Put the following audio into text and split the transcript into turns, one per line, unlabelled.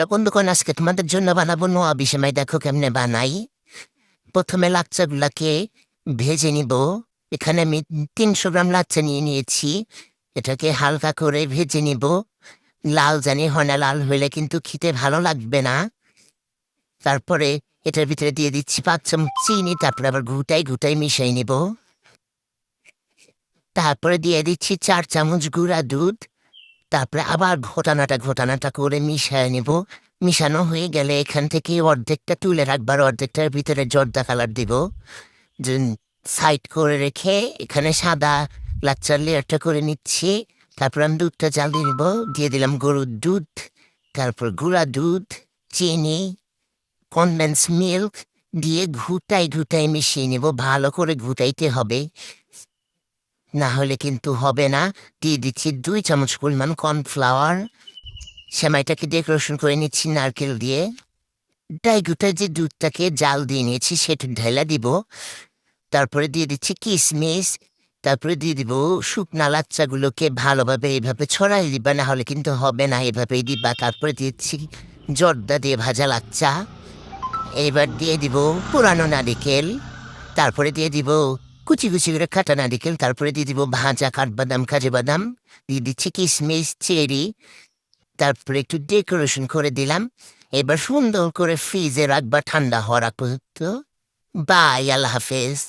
বন্ধুগণ, আজকে তোমাদের জন্য বানাবো নোয়া বিশেমাই। দেখো কেমনে বানাই। প্রথমে লাচ্চাগুলাকে ভেজে নিব। এখানে আমি 300 গ্রাম লাচ্চা নিয়ে নিয়েছি। এটাকে হালকা করে ভেজে নিব। লাল জানি হয় না, লাল হইলে কিন্তু খেতে ভালো লাগবে না। তারপরে এটার ভিতরে দিয়ে দিচ্ছি 5 চামচ চিনি, তারপরে আবার ঘুটাই ঘুটাই মিশাই নিব। তারপরে দিয়ে দিচ্ছি 4 চামচ গুঁড়া দুধ। তারপরে আবার ঘোটানাটা ঘোটানাটা করে মিশিয়ে নেব। মিশানো হয়ে গেলে এখান থেকে অর্ধেকটা তুলে রাখবার, অর্ধেকটার ভিতরে জর্দা কালার দিব। যে সাইড করে রেখে এখানে সাদা লাচ্চার লেয়ারটা করে নিচ্ছি। তারপর আমি দুধটা জাল দিয়ে নিব। দিয়ে দিলাম গরুর দুধ, তারপর গুঁড়া দুধ, চিনি, কনডেন্স মিল্ক দিয়ে ঘুটাই ঘুটাই মিশিয়ে নেব। ভালো করে ঘুটাইতে হবে, না হলে কিন্তু হবে না। দিয়ে দিচ্ছি 2 চামচ পরিমাণ কর্নফ্লাওয়ার। সেমাইটাকে ডেকোরেশন করে নিচ্ছি নারকেল দিয়ে। ডাইগুটা যে দুধটাকে জাল দিয়ে নিয়েছি সেটা ঢেলা দিব। তারপরে দিয়ে দিচ্ছি কিশমিশ। তারপরে দিয়ে দিব শুকনা লাচ্চাগুলোকে ভালোভাবে এইভাবে ছড়াই দিবা, না হলে কিন্তু হবে না। এভাবেই দিবা। তারপরে দিচ্ছি জর্দা দিয়ে ভাজা লাচ্চা। এবার দিয়ে দিব পুরানো নারিকেল। তারপরে দিয়ে দিব কুচি কুচি করে কাটা নারিকেল। তারপরে দিয়ে দিব ভাজা কাঠবাদাম, কাজু বাদাম। দিয়ে দিচ্ছি কিশমিশ, চেরি। তারপরে একটু ডেকোরেশন করে দিলাম। এবার সুন্দর করে ফ্রিজে রাখবা ঠান্ডা হওয়ার আগ পর্যন্ত। বাই, আল্লাহ হাফেজ।